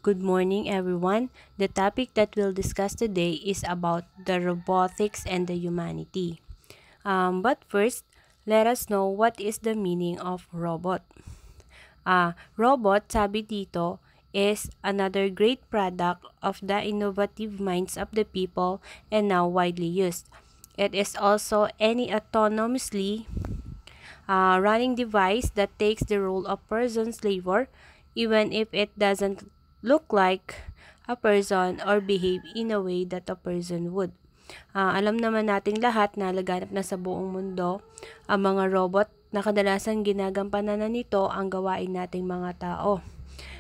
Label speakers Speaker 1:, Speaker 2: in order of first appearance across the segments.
Speaker 1: Good morning, everyone. The topic that we'll discuss today is about the robotics and the humanity. But first, let us know what is the meaning of robot. Robot, sabi dito, is another great product of the innovative minds of the people and now widely used. It is also any autonomously running device that takes the role of person's labor even if it doesn't look like a person or behave in a way that a person would. Alam naman nating lahat na laganap na sa buong mundo ang mga robot na kadalasan ginagampanan na nito ang gawain nating mga tao.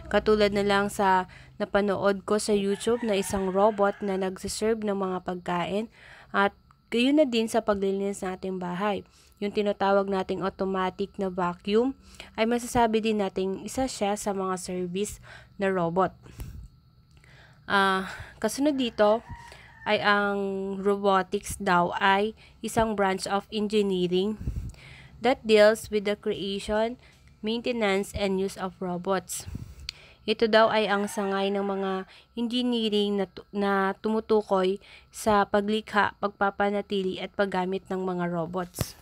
Speaker 1: Katulad na lang sa napanood ko sa YouTube na isang robot na nagsiserve ng mga pagkain at gayon na din sa paglilinis ng ating bahay. Yung tinatawag nating automatic na vacuum ay masasabi din nating isa siya sa mga service na robot. Kasunod dito ay ang robotics daw ay isang branch of engineering that deals with the creation, maintenance, and use of robots. Ito daw ay ang sangay ng mga engineering na tumutukoy sa paglikha, pagpapanatili at paggamit ng mga robots.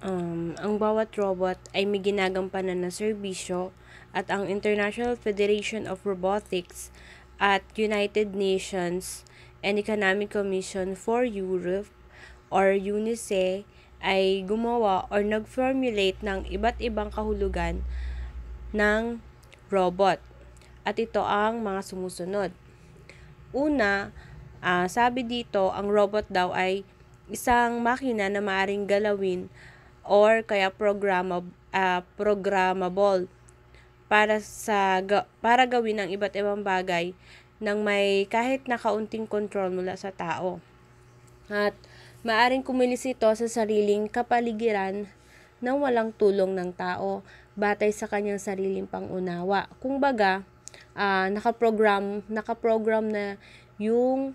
Speaker 1: Ang bawat robot ay may ginagampanan na serbisyo at ang International Federation of Robotics at United Nations and Economic Commission for Europe or UNICE ay gumawa or nag-formulate ng iba't ibang kahulugan ng robot. At ito ang mga sumusunod. Una, sabi dito, ang robot daw ay isang makina na maaring galawin or kaya programmable para gawin ang iba't ibang bagay nang may kahit na kaunting control mula sa tao. At maaring kumilos ito sa sariling kapaligiran nang walang tulong ng tao batay sa kanyang sariling pangunawa. Kung baga, nakaprogram na yung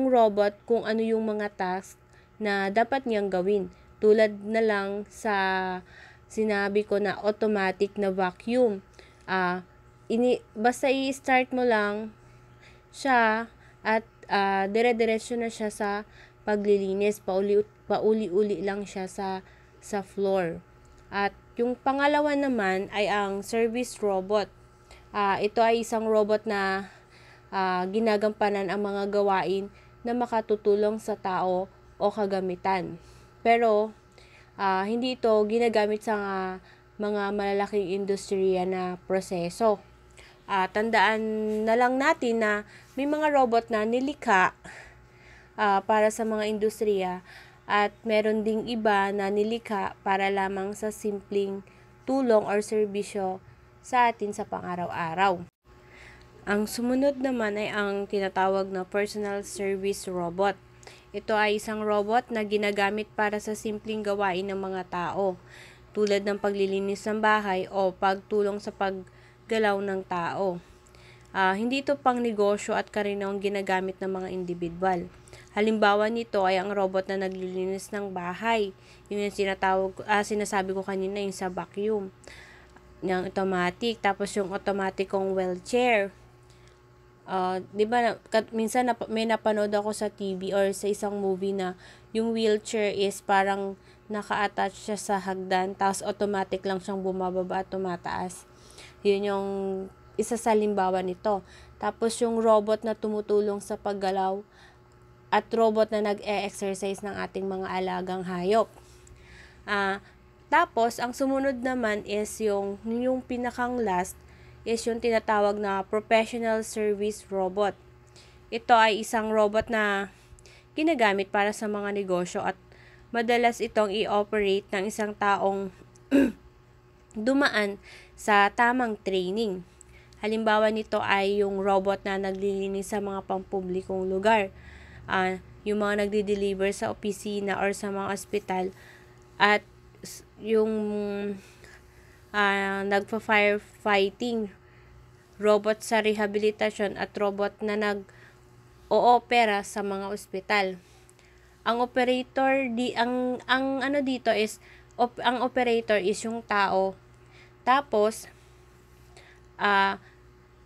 Speaker 1: robot kung ano yung mga task na dapat niyang gawin. Tulad na lang sa sinabi ko na automatic na vacuum. Basta i-start mo lang siya at dire-diretso na siya sa paglilinis. Pauli-uli lang siya sa floor. At yung pangalawa naman ay ang service robot. Ito ay isang robot na ginagampanan ang mga gawain na makatutulong sa tao o kagamitan. Pero, hindi ito ginagamit sa mga malalaking industriya na proseso. Tandaan na lang natin na may mga robot na nilikha para sa mga industriya at meron ding iba na nilikha para lamang sa simpleng tulong or serbisyo sa atin sa pang-araw-araw. Ang sumunod naman ay ang tinatawag na personal service robot. Ito ay isang robot na ginagamit para sa simpleng gawain ng mga tao, tulad ng paglilinis ng bahay o pagtulong sa paggalaw ng tao. Hindi ito pang negosyo at karaniwang ginagamit ng mga individual. Halimbawa nito ay ang robot na naglilinis ng bahay. Yung sinasabi ko kanina, yung sa vacuum ng automatic. Tapos yung automatic kong wheelchair. Di ba, minsan may napanood ako sa TV or sa isang movie na yung wheelchair is parang naka-attach siya sa hagdan, tapos automatic lang siyang bumababa at tumataas. Yun yung isa sa halimbawa nito. Tapos yung robot na tumutulong sa paggalaw at robot na nag-e-exercise ng ating mga alagang hayop. Tapos, ang sumunod naman is yung pinakang last is yung tinatawag na professional service robot. Ito ay isang robot na ginagamit para sa mga negosyo at madalas itong i-operate ng isang taong dumaan sa tamang training. Halimbawa nito ay yung robot na naglilinis sa mga pampublikong lugar. Yung mga nagdi-deliver sa opisina or sa mga ospital at yung nagpa-firefighting, robot sa rehabilitasyon at robot na nag-oopera sa mga ospital. Ang operator ang ano dito is ang operator is yung tao. Tapos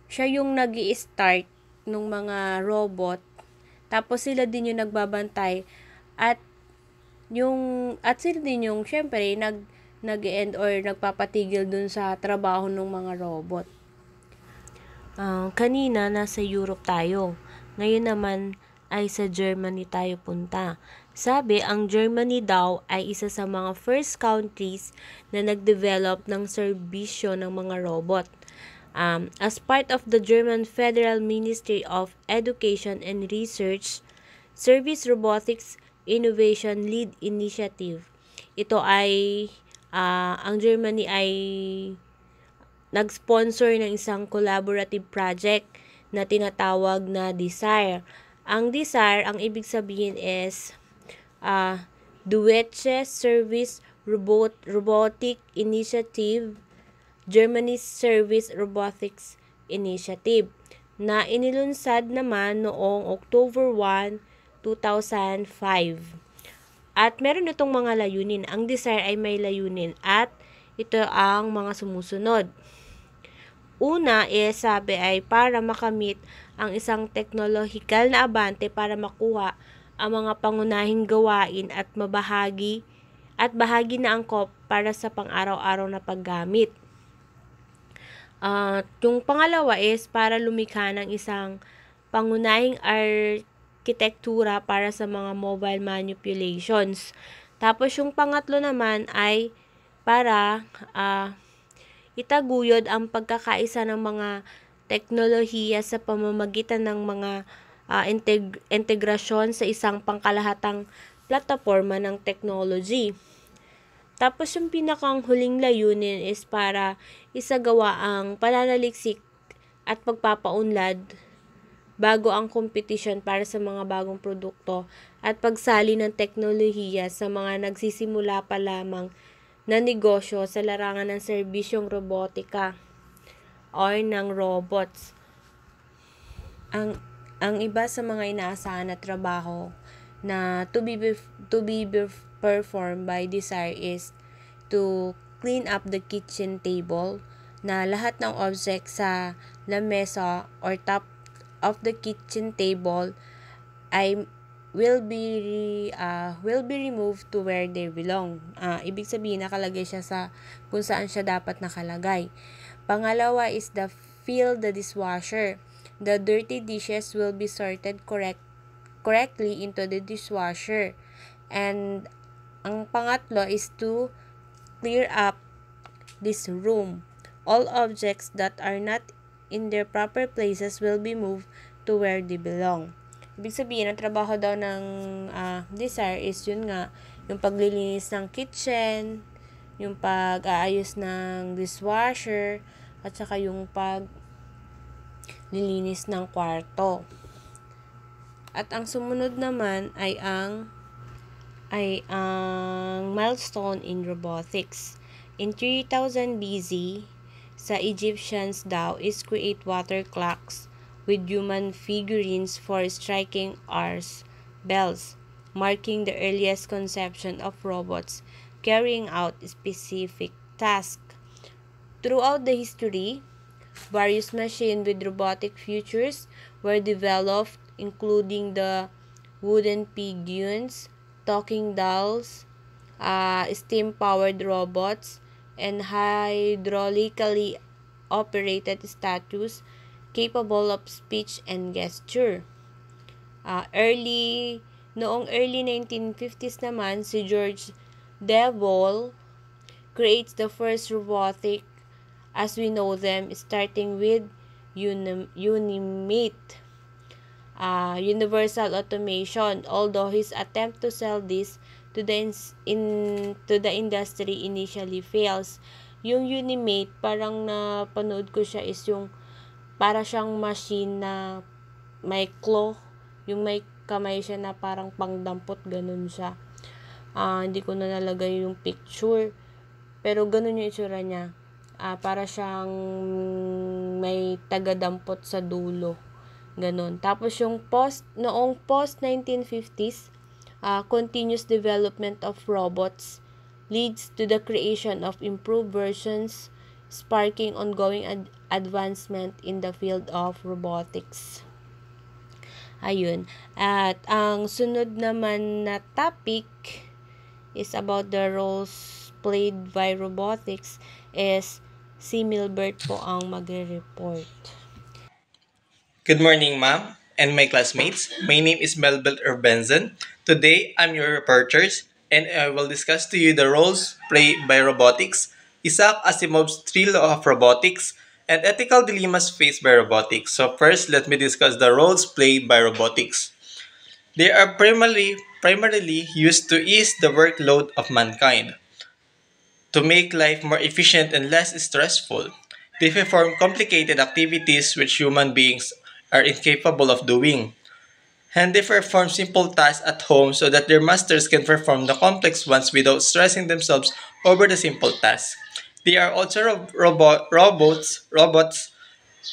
Speaker 1: siya yung nag-i-start ng mga robot. Tapos sila din yung nagbabantay at sila din yung syempre nag-end or nagpapatigil dun sa trabaho ng mga robot. Kanina nasa Europe tayo. Ngayon naman ay sa Germany tayo punta. Sabi, ang Germany daw ay isa sa mga first countries na nag-develop ng serbisyo ng mga robot. As part of the German Federal Ministry of Education and Research, Service Robotics Innovation Lead Initiative. Ito ay, ang Germany ay nag-sponsor ng isang collaborative project na tinatawag na DESIRE. Ang DESIRE, ang ibig sabihin is Deutsche Service Robotic Initiative, Germany's Service Robotics Initiative, na inilunsad naman noong October 1, 2005. At meron itong mga layunin. Ang DESIRE ay may layunin at ito ang mga sumusunod. Una sabi ay para makamit ang isang teknolohikal na abante para makuha ang mga pangunahing gawain at bahagi na angkop para sa pang-araw-araw na paggamit. Yung pangalawa is para lumikha ng isang pangunahing arkitektura para sa mga mobile manipulations. Tapos yung pangatlo naman ay para itaguyod ang pagkakaisa ng mga teknolohiya sa pamamagitan ng mga integrasyon sa isang pangkalahatang plataforma ng technology. Tapos yung pinakang huling layunin is para isagawa ang pananaliksik at pagpapaunlad bago ang kompetisyon para sa mga bagong produkto at pagsali ng teknolohiya sa mga nagsisimula pa lamang na negosyo sa larangan ng serbisyong robotika or ng robots. Ang iba sa mga inaasahan na trabaho na to be performed by DESIRE is to clean up the kitchen table, na lahat ng object sa lamesa or top of the kitchen table ay will be removed to where they belong. Ibig sabihin, nakalagay siya sa kung saan siya dapat nakalagay. Pangalawa is fill the dishwasher. The dirty dishes will be sorted correctly into the dishwasher. And ang pangatlo is to clear up this room. All objects that are not in their proper places will be moved to where they belong. Ibig sabihin, ang trabaho daw ng DESIRE is yun nga, yung paglilinis ng kitchen, yung pag-aayos ng dishwasher, at saka yung paglilinis ng kwarto. At ang sumunod naman ay ang milestone in robotics. In 3000 BC, sa Egyptians daw is create water clocks with human figurines for striking hours bells, marking the earliest conception of robots carrying out specific tasks. Throughout the history, various machines with robotic features were developed, including the wooden pigeons, talking dolls, steam-powered robots, and hydraulically operated statues capable of speech and gesture. Noong early 1950s naman, si George Devol creates the first robotic as we know them, starting with Unimate, Universal Automation, although his attempt to sell this to the industry initially fails. Yung Unimate, parang napanood ko siya, is yung para siyang machine na may claw, yung may kamay siya na parang pangdampot, ganun siya. Hindi ko na nalagay yung picture, pero ganun yung itsura niya. Para siyang may tagadampot sa dulo, ganun. Tapos yung noong post-1950s, continuous development of robots leads to the creation of improved versions, sparking ongoing advancement in the field of robotics. Ayun. At ang sunod naman na topic is about the roles played by robotics is si Milbert po ang magre-report.
Speaker 2: Good morning, ma'am, and my classmates. My name is Melbert Urbenzen. Today, I'm your reporters, and I will discuss to you the roles played by robotics, Isaac Asimov's three laws of robotics, and ethical dilemmas faced by robotics. So first, let me discuss the roles played by robotics. They are primarily used to ease the workload of mankind, to make life more efficient and less stressful. They perform complicated activities which human beings are incapable of doing. And they perform simple tasks at home so that their masters can perform the complex ones without stressing themselves over the simple tasks. They are also robots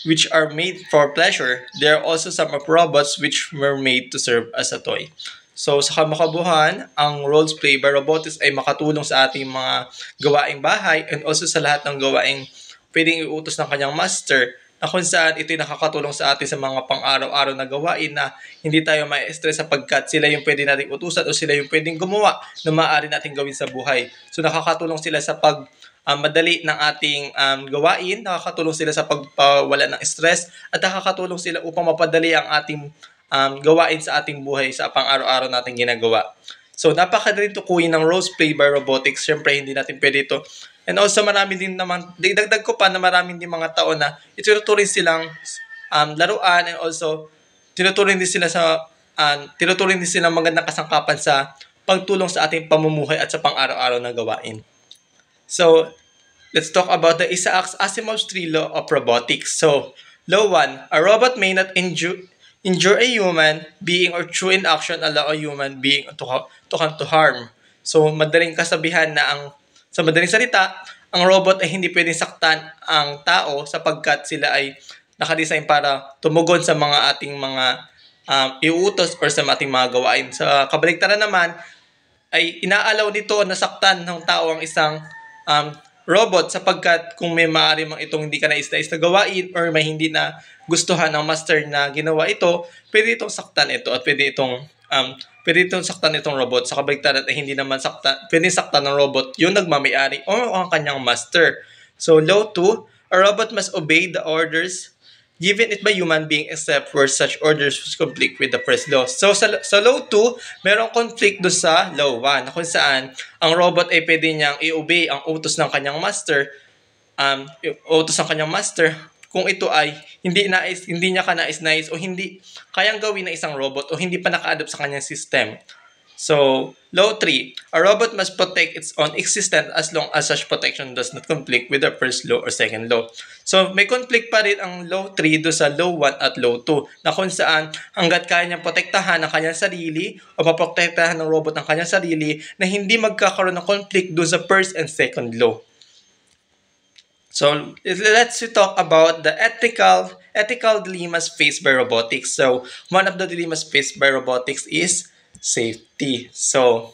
Speaker 2: which are made for pleasure. There are also some of robots which were made to serve as a toy. So sa kamakabuhan, ang roles played by robotics ay makatulong sa ating mga gawaing bahay and also sa lahat ng gawaing pwedeng iutos ng kanyang master na kung saan ito'y nakakatulong sa atin sa mga pang-araw-araw na gawain na hindi tayo ma-stress sapagkat sila yung pwede nating utusan o sila yung pwedeng gumawa na maaari nating gawin sa buhay. So nakakatulong sila sa madali ng ating gawain, nakakatulong sila sa pagpawala ng stress at nakakatulong sila upang mapadali ang ating gawain sa ating buhay sa pang-araw-araw nating ginagawa. So napakadali tukuyin ng roles played by robotics. Siyempre hindi natin pwede ito. And also marami din naman, dagdag ko pa na maraming din mga tao na itinuturing silang laruan and also tinuturing din silang magandang kasangkapan sa pagtulong sa ating pamumuhay at sa pang-araw-araw na gawain. So, let's talk about the Isaac Asimov's three laws of robotics. So, law 1, a robot may not injure a human being or through inaction allow a human being to harm. So, madaling kasabihan na sa madaling salita, ang robot ay hindi pwedeng saktan ang tao sapagkat sila ay nakadesign para tumugon sa mga ating mga iuutos or sa ating mga gawain. Sa kabaligtaran naman, ay inaalaw nito na saktan ng tao ang isang robot sapagkat kung may maaari mang itong hindi ka nais-nais na gawain or may hindi na gustuhan ng master na ginawa ito, pwede itong saktan ito at pwede itong saktan itong robot. Sa kabaligtaran ay hindi naman pwede saktan ng robot yung nagmamayari o ang kanyang master. So law 2, a robot must obey the orders given it by human being except where such orders was conflict with the first law. So sa law 2, merong conflict do sa law 1 na kung saan ang robot ay pwede niyang i-obey ang utos ng kanyang master kung ito ay hindi niya kanais-nais o hindi kayang gawin ng isang robot o hindi pa naka-adapt sa kanyang system. So, law 3, a robot must protect its own existence as long as such protection does not conflict with the first law or second law. So, may conflict pa rin ang law 3 do sa law 1 at law 2 na kung saan hanggat kaya niyang protektahan ang kanyang sarili o maprotektahan ng robot ang kanyang sarili na hindi magkakaroon ng conflict do sa first and second law. So, let's talk about the ethical dilemmas faced by robotics. So, one of the dilemmas faced by robotics is safety. So,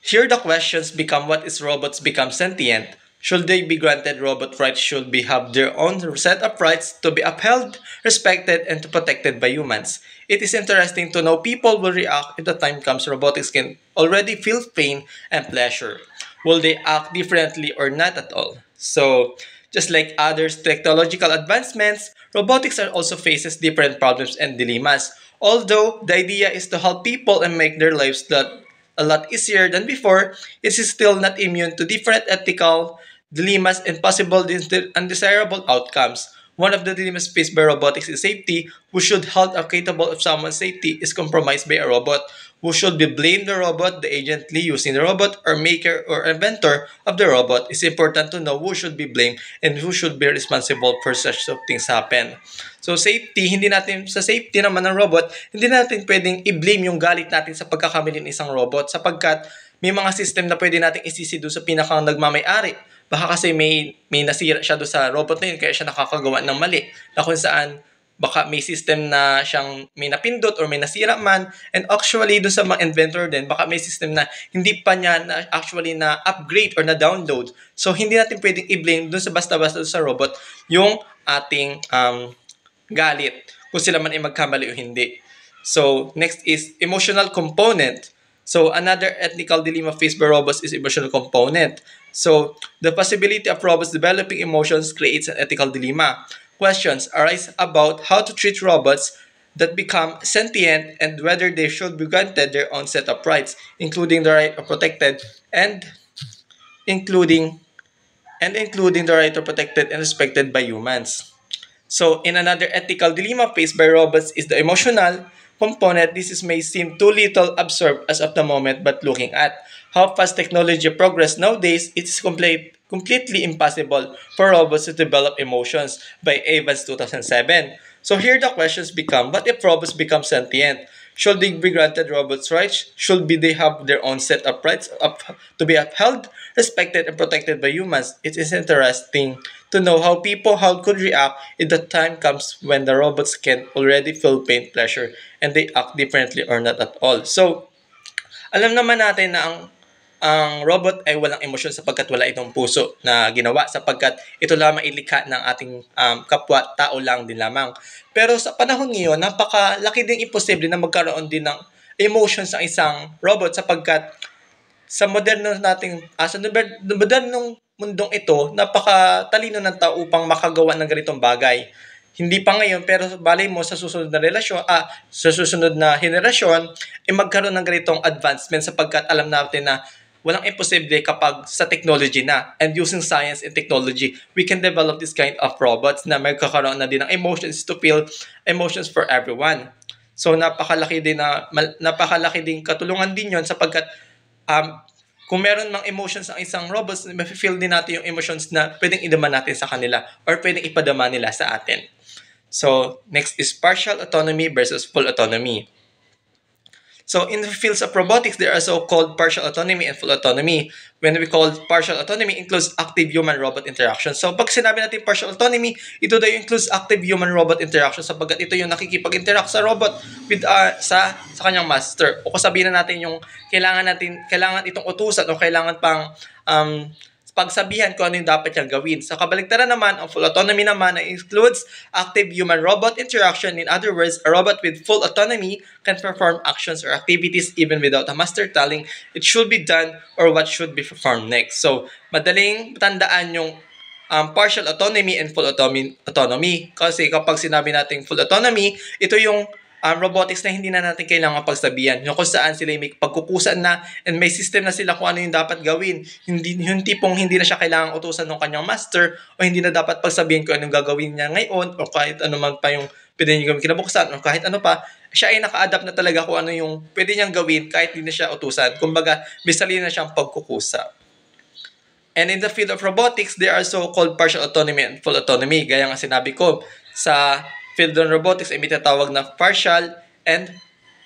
Speaker 2: here the questions become: what is robots become sentient? Should they be granted robot rights? Should they have their own set of rights to be upheld, respected, and protected by humans? It is interesting to know people will react if the time comes robotics can already feel pain and pleasure. Will they act differently or not at all? So, just like other technological advancements, robotics also faces different problems and dilemmas. Although the idea is to help people and make their lives a lot easier than before, it is still not immune to different ethical dilemmas and possible undesirable outcomes. One of the dilemmas faced by robotics is safety. Who should hold accountable if someone's safety is compromised by a robot? Who should be blamed the robot, the agently using the robot, or maker or inventor of the robot? It's important to know who should be blamed and who should be responsible for such things happen. So safety, sa safety naman ng robot, hindi natin pwedeng i-blame yung galit natin sa pagkakamali ng isang robot sapagkat may mga system na pwede nating isisi doon sa pinakang nagmamayari. Baka kasi may nasira siya doon sa robot na yun kaya siya nakakagawa ng mali na kung saan baka may system na siyang may napindot or may nasira man, and actually doon sa mga inventor din, baka may system na hindi pa niya na actually na upgrade or na download. So hindi natin pwedeng i-blame doon sa basta-basta sa robot yung ating galit kung sila man ay magkamali o hindi. So next is emotional component. So another ethical dilemma faced by robots is emotional component. So the possibility of robots developing emotions creates an ethical dilemma. Questions arise about how to treat robots that become sentient and whether they should be granted their own set of rights, including the right of protected and including the right of protected and respected by humans. So, in another ethical dilemma faced by robots is the emotional component. May seem too little absorbed as of the moment, but looking at how fast technology progress nowadays, it is completely impossible for robots to develop emotions by Evans 2007. So here the questions become, what if robots become sentient? Should they be granted robots' rights? They have their own set of rights to be upheld, respected, and protected by humans? It is interesting to know how could react if the time comes when the robots can already feel pain, pleasure, and they act differently or not at all. So, alam naman natin na ang robot ay walang emosyon sapagkat wala itong puso na ginawa sapagkat ito lamang ilikha ng ating kapwa, tao lang din lamang. Pero sa panahon ngayon, napakalaki ding imposible na magkaroon din ng emotions ang isang robot sapagkat sa modernong mundong ito, napakatalino ng tao upang makagawa ng ganitong bagay. Hindi pa ngayon, pero balay mo sa susunod na henerasyon, magkaroon ng ganitong advancement sapagkat alam natin na walang imposible kapag sa technology na. And using science and technology, we can develop this kind of robots na magkakaroon na din ng emotions to feel emotions for everyone. So napakalaki din katulungan din yon sapagkat kung meron mang emotions ang isang robots, ma-feel din natin yung emotions na pwedeng idama natin sa kanila or pwedeng ipadama nila sa atin. So, next is partial autonomy versus full autonomy. So, in the fields of robotics, there are so-called partial autonomy and full autonomy. When we call partial autonomy, includes active human-robot interaction. So, pag sinabi natin partial autonomy, ito daw includes active human-robot interaction sapagkat ito yung nakikipag-interact sa robot with sa kanyang master. O sabihin na natin yung kailangan itong utusan o kailangan pang pagsabihan kung ano yung dapat niyang gawin. Sa kabaligtaran naman, ang full autonomy naman includes active human-robot interaction. In other words, a robot with full autonomy can perform actions or activities even without a master telling it should be done or what should be performed next. So, madaling tandaan yung partial autonomy and full autonomy. Kasi kapag sinabi natin full autonomy, ito yung robotics na hindi na natin kailangan pagsabihan. Yung kung saan sila may pagkukusan na and may system na sila kung ano yung dapat gawin. Yung tipong hindi na siya kailangan utusan ng kanyang master o hindi na dapat pagsabihan kung anong gagawin niya ngayon o kahit ano man pa yung pwede niyang gawin kinabukasan o kahit ano pa. Siya ay naka-adapt na talaga kung ano yung pwede niyang gawin kahit hindi na siya utusan. Kumbaga, bisali na siyang pagkukusa. And in the field of robotics, there are so-called partial autonomy and full autonomy. Gaya nga sinabi ko, sa field of robotics ay may tatawag na partial and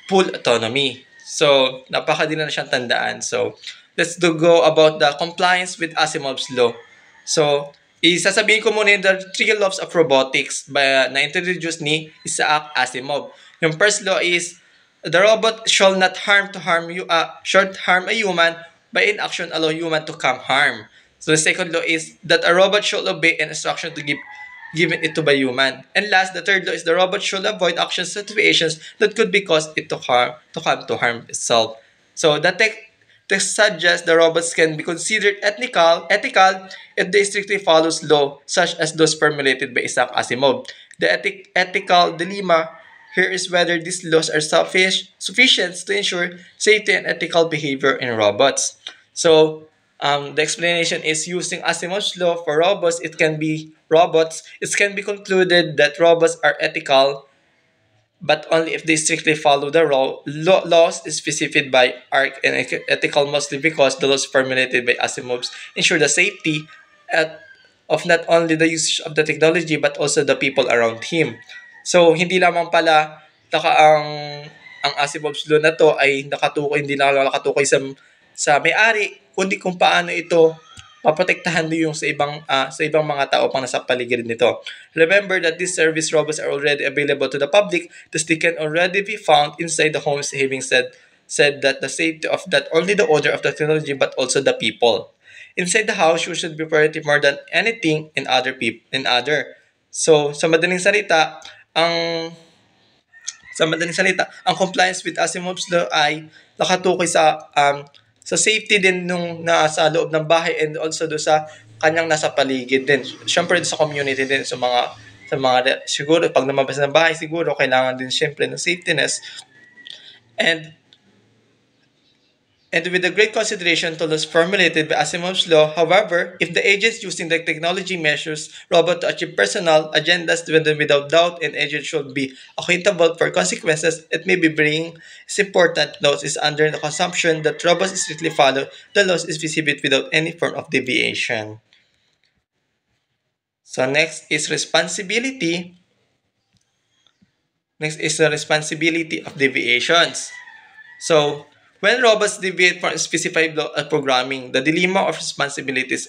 Speaker 2: full autonomy. So, napakadali na siyang tandaan. So, let's go about the compliance with Asimov's law. So, isasabihin ko muna yung the three laws of robotics na-introduce ni Isaac Asimov. Yung first law is, the robot shall not harm a human by inaction allow human to come harm. So, the second law is that a robot shall obey an instruction to given it to by human. And last, the third law is the robot should avoid actions situations that could be caused it to harm itself. So the text suggests the robots can be considered ethical if they strictly follows law such as those formulated by Isaac Asimov. The ethical dilemma here is whether these laws are sufficient to ensure safety and ethical behavior in robots. So the explanation is using Asimov's law for robots. It can be concluded that robots are ethical, but only if they strictly follow the laws specified by ARC and ethical mostly because the laws formulated by Asimov ensure the safety of not only the usage of the technology but also the people around him. So hindi lamang pala ang Asimov's law na to ay hindi nakatukoy sa may-ari, kundi kung paano ito maprotektahan din yung sa ibang mga tao pang nasa paligid nito. Remember that these service robots are already available to the public, thus they can already be found inside the homes, having said that the safety of not only the owner of the technology but also the people. Inside the house, you should be priority more than anything in other people in other. So, ang ang compliance with Asimov's law ay nakatukoy sa safety din nung nasa loob ng bahay and also do sa kanyang nasa paligid din. Siyempre sa community din sa mga siguro pag lumabas ng bahay siguro kailangan din siyempre ng safetyness and and with the great consideration to those formulated by Asimov's law. However, if the agents using the technology measures robot to achieve personal agendas without doubt and agents should be accountable for consequences, it may be bringing its important laws is under the consumption that robots strictly follow the laws is visible without any form of deviation. So next is responsibility. Next is the responsibility of deviations. So, when robots deviate from specified programming, the dilemma of responsibilities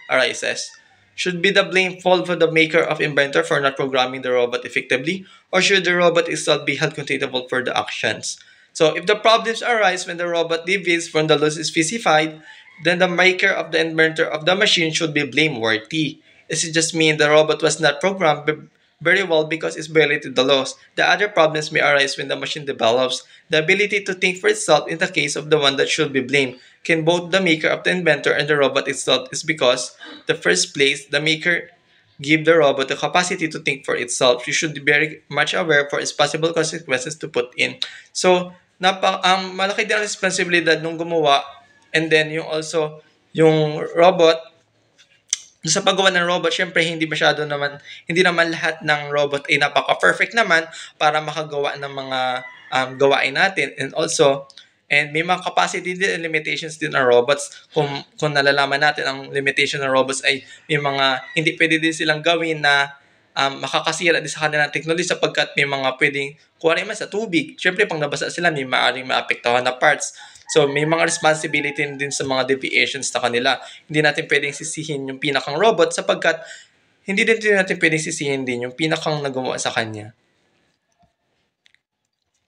Speaker 2: arises. Should be the blame fall for the maker of inventor for not programming the robot effectively, or should the robot itself be held accountable for the actions? So, if the problems arise when the robot deviates from the laws specified, then the maker of the inventor of the machine should be blameworthy. This just mean the robot was not programmed very well because it's violated the laws. The other problems may arise when the machine develops the ability to think for itself in the case of the one that should be blamed. Can both the maker of the inventor and the robot itself is because the first place the maker give the robot the capacity to think for itself. You should be very much aware for its possible consequences to put in. So, malaki din ang responsibilidad nung gumawa and then yung robot sa paggawa ng robot, syempre hindi naman lahat ng robot ay napaka-perfect naman para makagawa ng mga gawain natin. And may mga capacity din and limitations din ang robots. Kung nalalaman natin ang limitation ng robots ay may mga hindi pwede din silang gawin na makakasira din sa kanilang technology sapagkat may mga pwedeng kuha naman sa tubig. Syempre, pag nabasa sila, may maaaring maapektuhan na parts. So, may mga responsibility din sa mga deviations na kanila. Hindi natin pwedeng sisihin yung pinakang robot sapagkat hindi din natin pwedeng sisihin din yung pinakang nagawa sa kanya.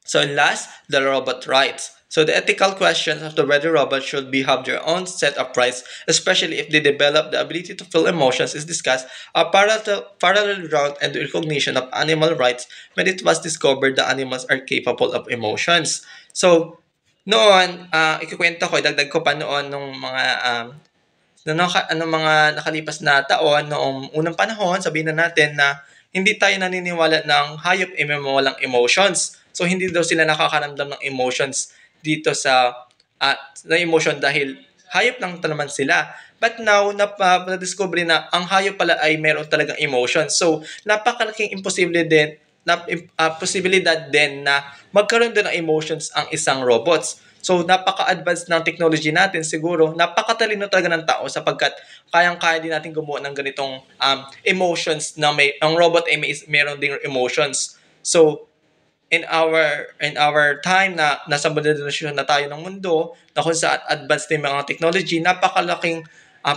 Speaker 2: So, last, the robot rights. So, the ethical questions of whether robots should have their own set of rights, especially if they develop the ability to feel emotions, is discussed a parallel ground and the recognition of animal rights when it was discovered that animals are capable of emotions. So, noon, ikikwento ko, idagdag ko pa noon nung mga nakalipas na taon, noong unang panahon, sabihin na natin na hindi tayo naniniwala ng hayop ay may walang emotions. So, hindi daw sila nakakaramdam ng emotions dito sa emotion dahil hayop lang naman sila. But now, na-discover na ang hayop pala ay meron talagang emotions. So, napakalaking posibilidad din na magkaroon din ng emotions ang isang robots. So, napaka-advanced ng technology natin siguro. Napakatalino talaga ng tao sapagkat kayang-kaya din natin gumawa ng ganitong emotions na ang robot ay meron ding emotions. So, in our time na nasa modernization na tayo ng mundo, na kung saan advanced na yung mga technology, napakalaking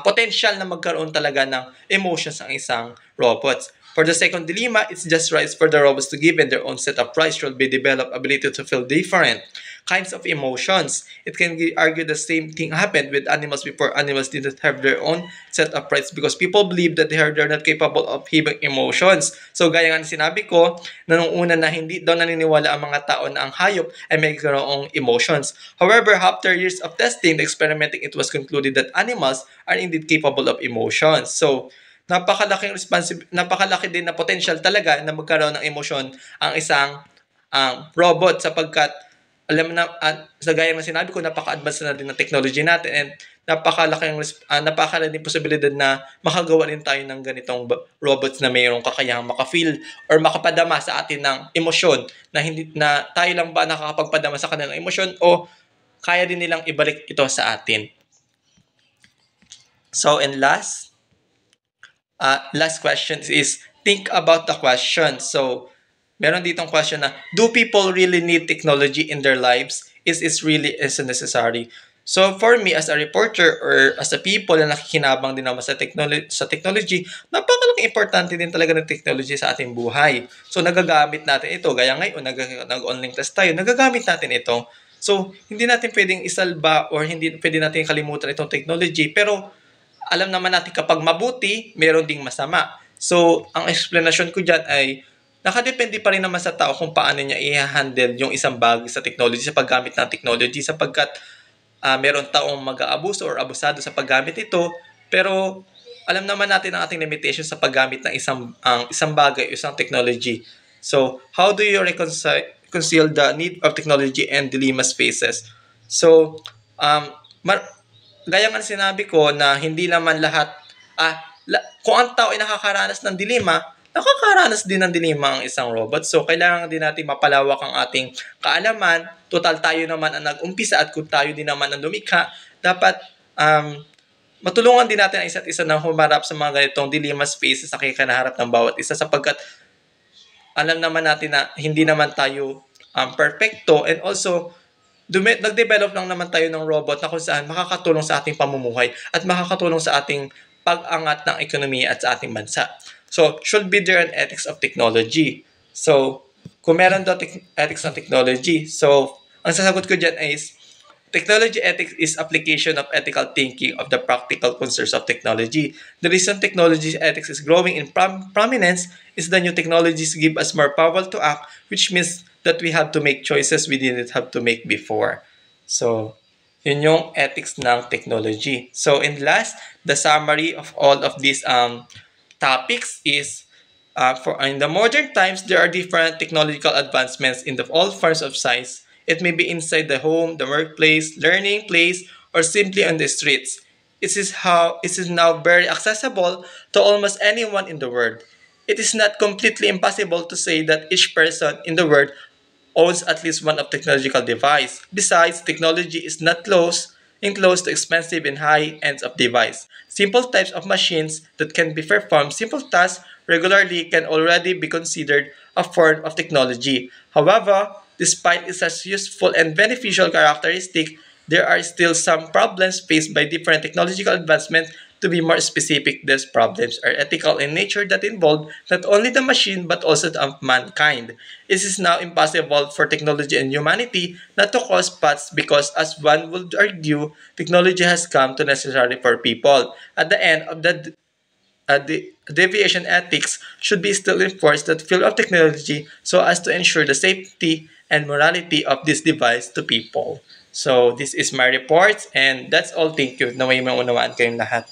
Speaker 2: potential na magkaroon talaga ng emotions ang isang robot. For the second dilemma, it's just right for the robots to give in their own set of rights should be developed ability to feel different kinds of emotions. It can be argued the same thing happened with animals before animals didn't have their own set of rights because people believe that they're not capable of having emotions. So gaya nga sinabi ko, na nung una na hindi daw naniniwala ang mga tao na ang hayop ay may ganoong emotions. However, after years of testing, experimenting, it was concluded that animals are indeed capable of emotions. So, napakalaki din na potential talaga na magkaroon ng emosyon ang isang robot sapagkat alam na sa gaya ng sinabi ko napaka-advanced na din ng technology natin and napakalaking posibilidad na makagawa din tayo ng ganitong robots na mayroong kakayahang maka-feel or makapadama sa atin ng emosyon na tayo lang ba nakakapagpadama sa kanilang emosyon o kaya din nilang ibalik ito sa atin. So, and last question is think about the question. So, meron ditong question na, do people really need technology in their lives? Is it really necessary? So for me as a reporter or as a people na nakikinabang din naman sa technology, napakalaking importante din talaga ng technology sa ating buhay. So nagagamit natin ito, gaya ngayon nag-online class tayo, nagagamit natin ito. So hindi natin pwedeng isalba or hindi pwede natin kalimutan itong technology, pero alam naman natin kapag mabuti, meron ding masama. So ang explanation ko diyan ay nakadepende pa rin naman sa tao kung paano niya i-handle yung isang bagay sa technology, sa paggamit ng technology, sapagkat meron taong mag-aabuso or abusado sa paggamit ito, pero alam naman natin ang ating limitation sa paggamit ng isang bagay, isang technology. So, how do you reconcile the need of technology and dilemma spaces? So, um, mar- gaya nga sinabi ko na hindi naman lahat, kung ang tao ay nakakaranas ng dilema, nakakaranas din ng dilema ang isang robot. So, kailangan din natin mapalawak ang ating kaalaman. Total tayo naman ang nag-umpisa at kung tayo din naman ang lumikha, dapat matulungan din natin ang isa't isa na humarap sa mga ganitong dilemma spaces na kinaharap ng bawat isa, sapagkat alam naman natin na hindi naman tayo perfecto, and also nag-develop lang naman tayo ng robot na kung saan makakatulong sa ating pamumuhay at makakatulong sa ating pag-angat ng ekonomiya at sa ating bansa. So, should be there an ethics of technology? So, kung meron daw ethics ng technology, so, ang sasagot ko dyan is, technology ethics is application of ethical thinking of the practical concerns of technology. The reason technology ethics is growing in prominence is the new technologies give us more power to act, which means that we have to make choices we didn't have to make before. So, yun yung ethics ng technology. So, in last, the summary of all of these topics is, for in the modern times, there are different technological advancements in all forms of science. It may be inside the home, the workplace, learning place, or simply on the streets. It is now very accessible to almost anyone in the world. It is not completely impossible to say that each person in the world owns at least one of technological device. Besides, technology is not enclosed to expensive and high ends of device. Simple types of machines that can be performed simple tasks regularly can already be considered a form of technology. However, despite its useful and beneficial characteristic, there are still some problems faced by different technological advancements. To be more specific, these problems are ethical in nature that involve not only the machine but also mankind. It is now impossible for technology and humanity not to cause paths because, as one would argue, technology has come to necessary for people. At the end of the deviation ethics should be still enforced that field of technology so as to ensure the safety and morality of this device to people. So, this is my report and that's all. Thank you. Naway maunawaan kayong lahat.